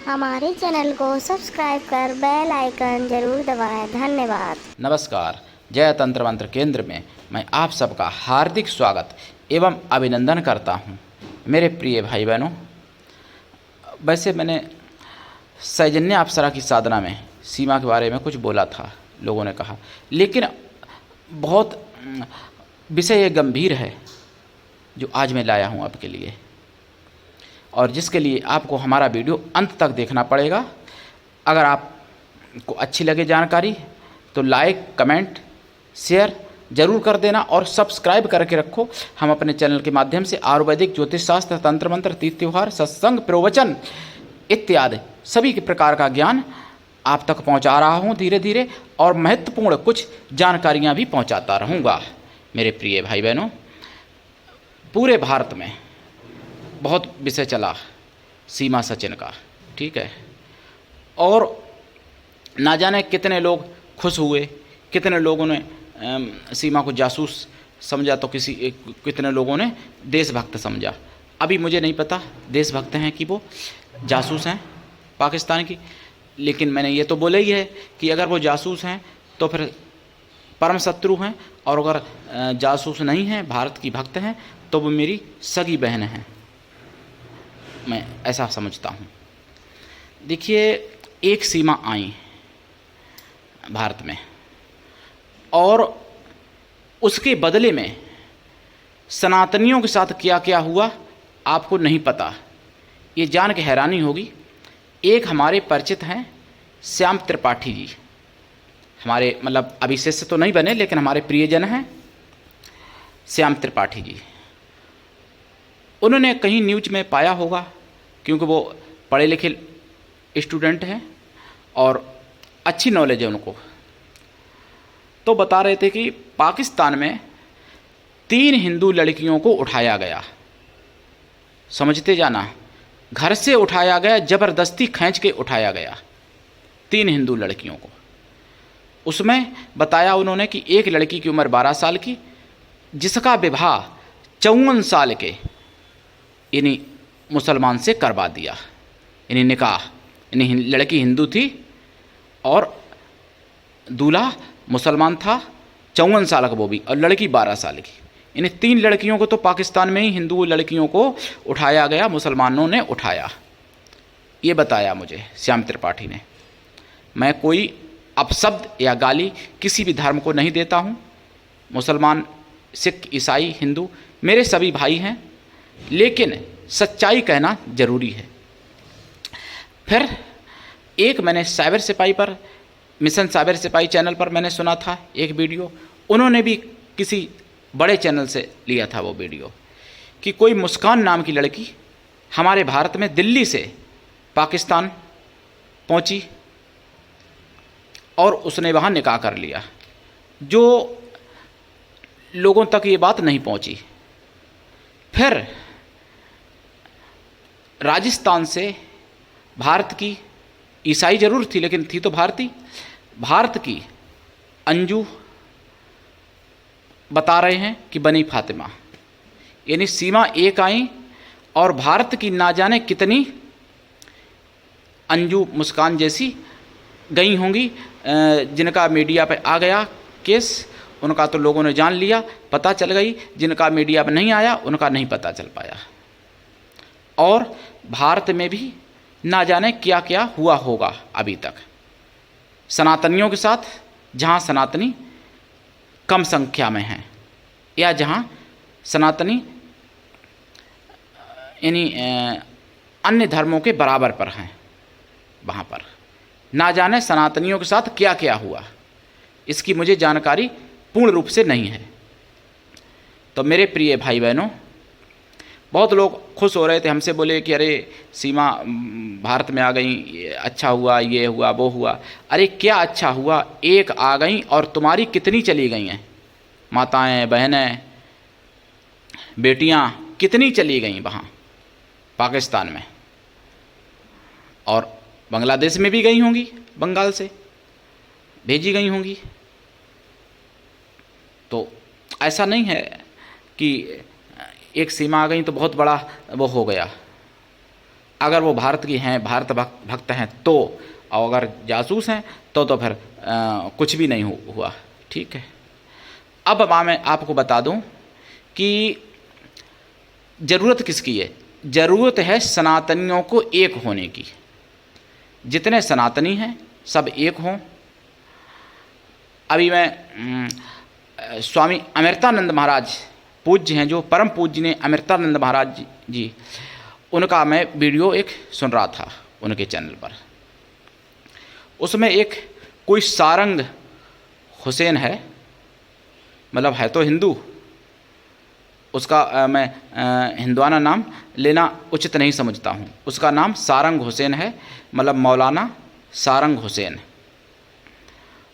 हमारे चैनल को सब्सक्राइब कर बेल आइकन जरूर दबाएं। धन्यवाद। नमस्कार। जय तंत्र मंत्र केंद्र में मैं आप सबका हार्दिक स्वागत एवं अभिनंदन करता हूं। मेरे प्रिय भाई बहनों, वैसे मैंने सौजन्य अप्सरा की साधना में सीमा के बारे में कुछ बोला था, लोगों ने कहा, लेकिन बहुत विषय ये गंभीर है जो आज मैं लाया हूं आपके लिए, और जिसके लिए आपको हमारा वीडियो अंत तक देखना पड़ेगा। अगर आपको अच्छी लगे जानकारी तो लाइक, कमेंट, शेयर जरूर कर देना और सब्सक्राइब करके रखो। हम अपने चैनल के माध्यम से आयुर्वेदिक, ज्योतिष शास्त्र, तंत्र मंत्र, तीर्थ त्योहार, सत्संग, प्रवचन इत्यादि सभी के प्रकार का ज्ञान आप तक पहुंचा रहा हूं धीरे धीरे, और महत्वपूर्ण कुछ जानकारियां भी पहुंचाता रहूँगा। मेरे प्रिय भाई बहनों, पूरे भारत में बहुत विषय चला सीमा सचिन का, ठीक है, और ना जाने कितने लोग खुश हुए, कितने लोगों ने सीमा को जासूस समझा, तो कितने लोगों ने देशभक्त समझा। अभी मुझे नहीं पता देशभक्त हैं कि वो जासूस हैं पाकिस्तान की, लेकिन मैंने ये तो बोला ही है कि अगर वो जासूस हैं तो फिर परम शत्रु हैं, और अगर जासूस नहीं हैं, भारत की भक्त हैं, तो वो मेरी सगी बहन हैं। मैं ऐसा समझता हूँ। देखिए, एक सीमा आई भारत में, और उसके बदले में सनातनियों के साथ क्या क्या हुआ आपको नहीं पता। ये जान के हैरानी होगी। एक हमारे परिचित हैं श्याम त्रिपाठी जी, हमारे मतलब अभी शिष्य तो नहीं बने, लेकिन हमारे प्रियजन हैं श्याम त्रिपाठी जी। उन्होंने कहीं न्यूज में पाया होगा, क्योंकि वो पढ़े लिखे स्टूडेंट हैं और अच्छी नॉलेज है उनको, तो बता रहे थे कि पाकिस्तान में 3 हिंदू लड़कियों को उठाया गया। समझते जाना, घर से उठाया गया, ज़बरदस्ती खींच के उठाया गया 3 हिंदू लड़कियों को। उसमें बताया उन्होंने कि एक लड़की की उम्र 12 साल की, जिसका विवाह 54 साल के यानी मुसलमान से करवा दिया, यानी निकाह, यानी लड़की हिंदू थी और दूल्हा मुसलमान था, 54 साल का वो भी, और लड़की 12 साल की। यानी 3 लड़कियों को तो पाकिस्तान में ही हिंदू लड़कियों को उठाया गया, मुसलमानों ने उठाया। ये बताया मुझे श्याम त्रिपाठी ने। मैं कोई अपशब्द या गाली किसी भी धर्म को नहीं देता हूँ। मुसलमान, सिख, ईसाई, हिंदू मेरे सभी भाई हैं, लेकिन सच्चाई कहना जरूरी है। फिर एक मैंने साइबर सिपाही पर, मिशन साइबर सिपाही चैनल पर मैंने सुना था एक वीडियो, उन्होंने भी किसी बड़े चैनल से लिया था वो वीडियो, कि कोई मुस्कान नाम की लड़की हमारे भारत में दिल्ली से पाकिस्तान पहुंची और उसने वहाँ निकाह कर लिया। जो लोगों तक ये बात नहीं पहुंची। फिर राजस्थान से भारत की, ईसाई जरूर थी लेकिन थी तो भारतीय, भारत की अंजू बता रहे हैं कि बनी फातिमा, यानी सीमा एक आई और भारत की ना जाने कितनी अंजू, मुस्कान जैसी गई होंगी, जिनका मीडिया पे आ गया केस, उनका तो लोगों ने जान लिया, पता चल गई। जिनका मीडिया पे नहीं आया उनका नहीं पता चल पाया। और भारत में भी ना जाने क्या क्या हुआ होगा अभी तक सनातनियों के साथ, जहाँ सनातनी कम संख्या में हैं, या जहाँ सनातनी यानी अन्य धर्मों के बराबर पर हैं, वहाँ पर ना जाने सनातनियों के साथ क्या क्या हुआ, इसकी मुझे जानकारी पूर्ण रूप से नहीं है। तो मेरे प्रिय भाई बहनों, बहुत लोग खुश हो रहे थे, हमसे बोले कि अरे सीमा भारत में आ गई, अच्छा हुआ, ये हुआ, वो हुआ। अरे क्या अच्छा हुआ, एक आ गई और तुम्हारी कितनी चली गई हैं, माताएं, बहनें, बेटियां कितनी चली गई वहाँ पाकिस्तान में, और बांग्लादेश में भी गई होंगी, बंगाल से भेजी गई होंगी। तो ऐसा नहीं है कि एक सीमा आ गई तो बहुत बड़ा वो हो गया। अगर वो भारत की हैं, भारत भक्त हैं तो, और अगर जासूस हैं तो फिर कुछ भी नहीं हुआ। ठीक है। अब मैं आपको बता दूं कि ज़रूरत किसकी है। ज़रूरत है सनातनियों को एक होने की। जितने सनातनी हैं सब एक हों। अभी मैं स्वामी अमृतानंद महाराज पूज्य हैं, जो परम पूज्य अमृतानंद महाराज जी, उनका मैं वीडियो एक सुन रहा था उनके चैनल पर। उसमें एक कोई सारंग हुसैन है, मतलब है तो हिंदू, उसका मैं हिंदुआना नाम लेना उचित नहीं समझता हूँ। उसका नाम सारंग हुसैन है, मतलब मौलाना सारंग हुसैन।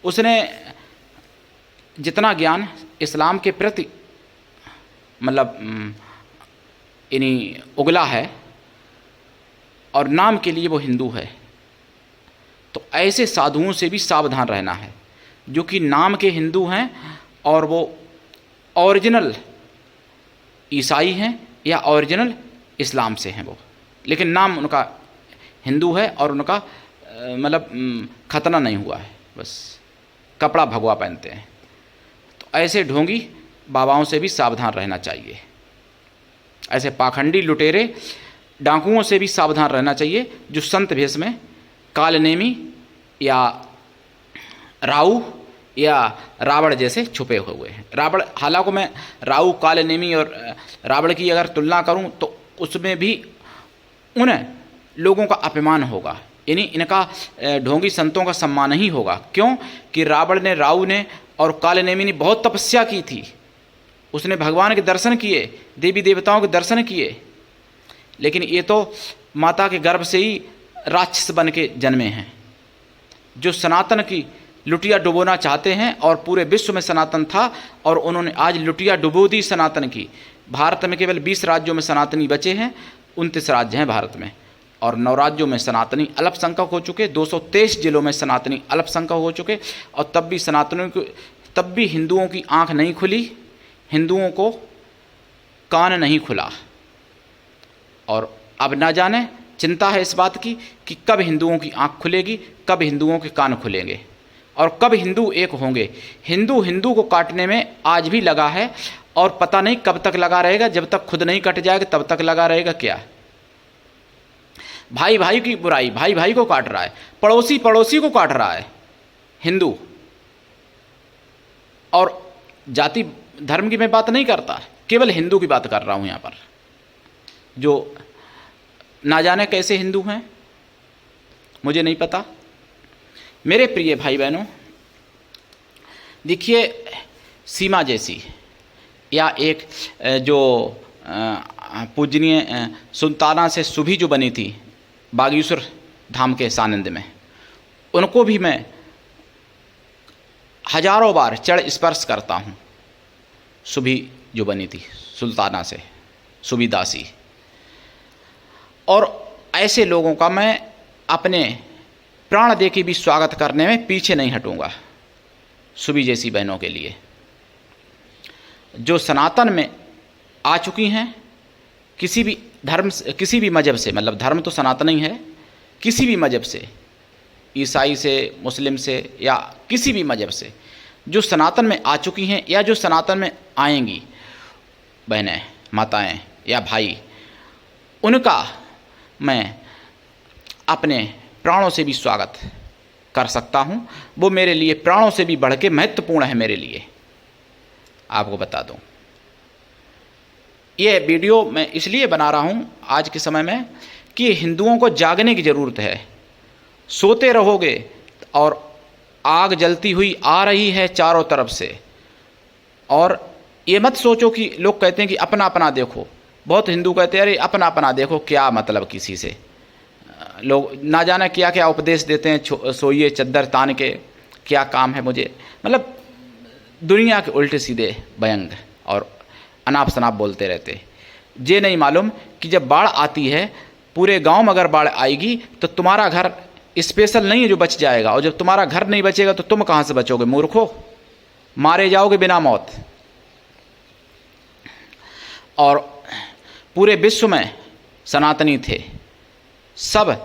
उसने जितना ज्ञान इस्लाम के प्रति मतलब इन्हीं उगला है, और नाम के लिए वो हिंदू है, तो ऐसे साधुओं से भी सावधान रहना है जो कि नाम के हिंदू हैं और वो ओरिजिनल ईसाई हैं या ओरिजिनल इस्लाम से हैं वो, लेकिन नाम उनका हिंदू है और उनका मतलब खतना नहीं हुआ है, बस कपड़ा भगवा पहनते हैं। तो ऐसे ढोंगी बाबाओं से भी सावधान रहना चाहिए। ऐसे पाखंडी लुटेरे डाकुओं से भी सावधान रहना चाहिए जो संत भेष में कालनेमी या राऊ या रावण जैसे छुपे हुए हैं। रावण, हालांकि मैं राऊ, कालनेमी और रावण की अगर तुलना करूं तो उसमें भी उन लोगों का अपमान होगा, यानी इनका ढोंगी संतों का सम्मान ही होगा। क्यों कि रावण ने, राऊ ने और कालनेमी ने बहुत तपस्या की थी, उसने भगवान के दर्शन किए, देवी देवताओं के दर्शन किए, लेकिन ये तो माता के गर्भ से ही राक्षस बन के जन्मे हैं, जो सनातन की लुटिया डुबोना चाहते हैं। और पूरे विश्व में सनातन था और उन्होंने आज लुटिया डुबो दी सनातन की। भारत में केवल 20 राज्यों में सनातनी बचे हैं, 29 राज्य हैं भारत में, और 9 राज्यों में सनातनी अल्पसंख्यक हो चुके, 223 जिलों में सनातनी अल्पसंख्यक हो चुके, और तब भी सनातनियों को, तब भी हिंदुओं की आँख नहीं खुली, हिंदुओं को कान नहीं खुला। और अब ना जाने चिंता है इस बात की कि कब हिंदुओं की आंख खुलेगी, कब हिंदुओं के कान खुलेंगे और कब हिंदू एक होंगे। हिंदू हिंदू को काटने में आज भी लगा है और पता नहीं कब तक लगा रहेगा। जब तक खुद नहीं कट जाएगा तब तक लगा रहेगा। क्या भाई भाई की बुराई, भाई भाई को काट रहा है, पड़ोसी पड़ोसी को काट रहा है हिंदू। और जाति धर्म की मैं बात नहीं करता, केवल हिंदू की बात कर रहा हूं यहां पर, जो ना जाने कैसे हिंदू हैं, मुझे नहीं पता। मेरे प्रिय भाई बहनों, देखिए सीमा जैसी या एक जो पूजनीय सुल्ताना से सुभी जो बनी थी बागेश्वर धाम के सानिध्य में, उनको भी मैं हजारों बार चढ़ स्पर्श करता हूँ। सुभी जो बनी थी सुल्ताना से, सुभी दासी, और ऐसे लोगों का मैं अपने प्राण दे के भी स्वागत करने में पीछे नहीं हटूंगा। सुभी जैसी बहनों के लिए जो सनातन में आ चुकी हैं, किसी भी धर्म, किसी भी मजहब से, मतलब धर्म तो सनातन ही है, किसी भी मजहब से, ईसाई से, मुस्लिम से या किसी भी मजहब से, जो सनातन में आ चुकी हैं या जो सनातन में आएंगी बहनें, माताएं या भाई, उनका मैं अपने प्राणों से भी स्वागत कर सकता हूं। वो मेरे लिए प्राणों से भी बढ़ के महत्वपूर्ण है। मेरे लिए आपको बता दूं, ये वीडियो मैं इसलिए बना रहा हूं आज के समय में कि हिंदुओं को जागने की ज़रूरत है। सोते रहोगे और आग जलती हुई आ रही है चारों तरफ से। और ये मत सोचो कि लोग कहते हैं कि अपना अपना देखो, बहुत हिंदू कहते हैं अरे अपना अपना देखो, क्या मतलब किसी से। लोग ना जाने क्या क्या उपदेश देते हैं, सोइए चद्दर तान के, क्या काम है मुझे, मतलब दुनिया के उल्टे सीधे व्यंग और अनाप शनाप बोलते रहते। ये नहीं मालूम कि जब बाढ़ आती है, पूरे गांव में अगर बाढ़ आएगी तो तुम्हारा घर स्पेशल नहीं है जो बच जाएगा, और जब तुम्हारा घर नहीं बचेगा तो तुम कहाँ से बचोगे मूर्खो, मारे जाओगे बिना मौत। और पूरे विश्व में सनातनी थे सब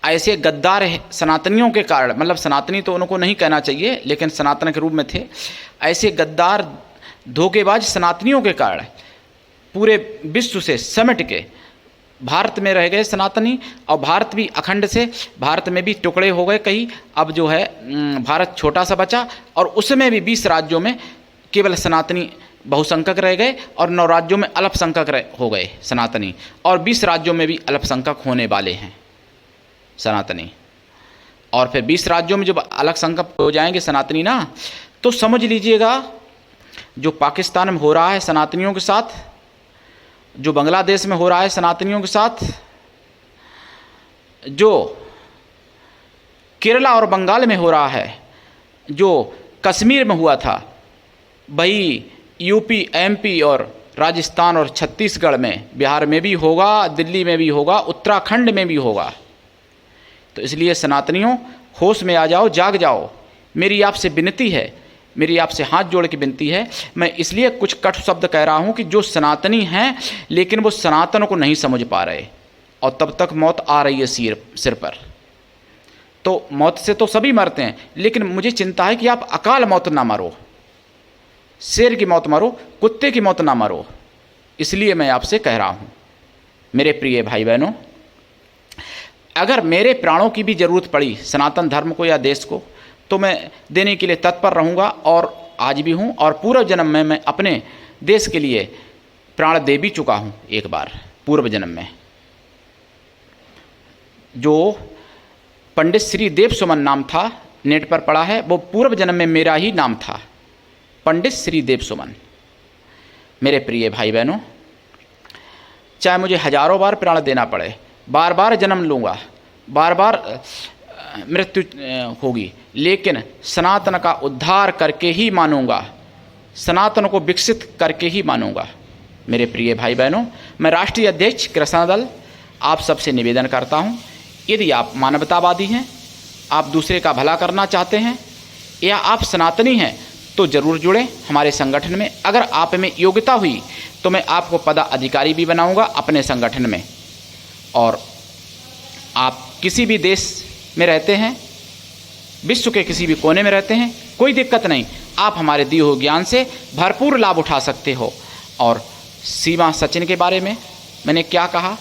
ऐसे गद्दार सनातनियों के कारण, मतलब सनातनी तो उनको नहीं कहना चाहिए लेकिन सनातन के रूप में थे, ऐसे गद्दार धोखेबाज सनातनियों के कारण पूरे विश्व से समेट के भारत में रह गए सनातनी, और भारत भी अखंड से भारत में भी टुकड़े हो गए कई। अब जो है भारत छोटा सा बचा, और उसमें भी 20 राज्यों में केवल सनातनी बहुसंख्यक रह गए और 9 राज्यों में अल्पसंख्यक हो गए सनातनी, और 20 राज्यों में भी अल्पसंख्यक होने वाले हैं सनातनी। और फिर 20 राज्यों में जब अल्पसंख्यक हो जाएंगे सनातनी ना, तो समझ लीजिएगा जो पाकिस्तान में हो रहा है सनातनियों के साथ, जो बांग्लादेश में हो रहा है सनातनियों के साथ, जो केरला और बंगाल में हो रहा है, जो कश्मीर में हुआ था, वही यूपी, एमपी और राजस्थान और छत्तीसगढ़ में, बिहार में भी होगा, दिल्ली में भी होगा, उत्तराखंड में भी होगा। तो इसलिए सनातनियों होश में आ जाओ, जाग जाओ। मेरी आपसे विनती है, मेरी आपसे हाथ जोड़ के विनती है। मैं इसलिए कुछ कट शब्द कह रहा हूँ कि जो सनातनी हैं लेकिन वो सनातन को नहीं समझ पा रहे, और तब तक मौत आ रही है सिर पर। तो मौत से तो सभी मरते हैं, लेकिन मुझे चिंता है कि आप अकाल मौत ना मरो, शेर की मौत मरो, कुत्ते की मौत ना मरो। इसलिए मैं आपसे कह रहा हूँ मेरे प्रिय भाई बहनों, अगर मेरे प्राणों की भी ज़रूरत पड़ी सनातन धर्म को या देश को, तो मैं देने के लिए तत्पर रहूँगा, और आज भी हूँ, और पूर्व जन्म में मैं अपने देश के लिए प्राण दे भी चुका हूँ एक बार पूर्व जन्म में। जो पंडित श्री देव सुमन नाम था, नेट पर पड़ा है, वो पूर्व जन्म में मेरा ही नाम था, पंडित श्री देव सुमन। मेरे प्रिय भाई बहनों, चाहे मुझे हजारों बार प्राण देना पड़े, बार बार जन्म लूँगा, बार बार मृत्यु होगी, लेकिन सनातन का उद्धार करके ही मानूंगा, सनातन को विकसित करके ही मानूंगा। मेरे प्रिय भाई बहनों, मैं राष्ट्रीय अध्यक्ष कृष्णा दल आप सबसे निवेदन करता हूं, यदि आप मानवतावादी हैं, आप दूसरे का भला करना चाहते हैं, या आप सनातनी हैं, तो ज़रूर जुड़ें हमारे संगठन में। अगर आप में योग्यता हुई तो मैं आपको पदाधिकारी भी बनाऊंगा अपने संगठन में। और आप किसी भी देश में रहते हैं, विश्व के किसी भी कोने में रहते हैं, कोई दिक्कत नहीं, आप हमारे दिए हुए ज्ञान से भरपूर लाभ उठा सकते हो। और सीमा सचिन के बारे में मैंने क्या कहा,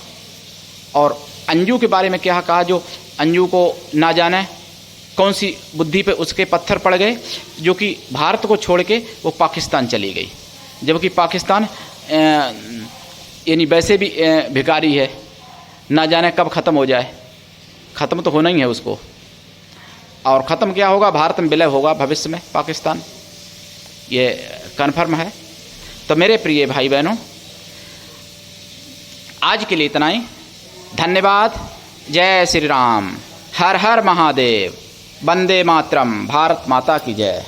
और अंजू के बारे में क्या कहा, जो अंजू को ना जाने कौन सी बुद्धि पे उसके पत्थर पड़ गए, जो कि भारत को छोड़ के वो पाकिस्तान चली गई, जबकि पाकिस्तान यानी वैसे भी भिखारी है, ना जाने कब ख़त्म हो जाए। ख़त्म तो होना ही है उसको, और ख़त्म क्या होगा, भारत में विलय होगा भविष्य में पाकिस्तान, ये कन्फर्म है। तो मेरे प्रिय भाई बहनों, आज के लिए इतना ही। धन्यवाद। जय श्री राम। हर हर महादेव। वंदे मातरम। भारत माता की जय।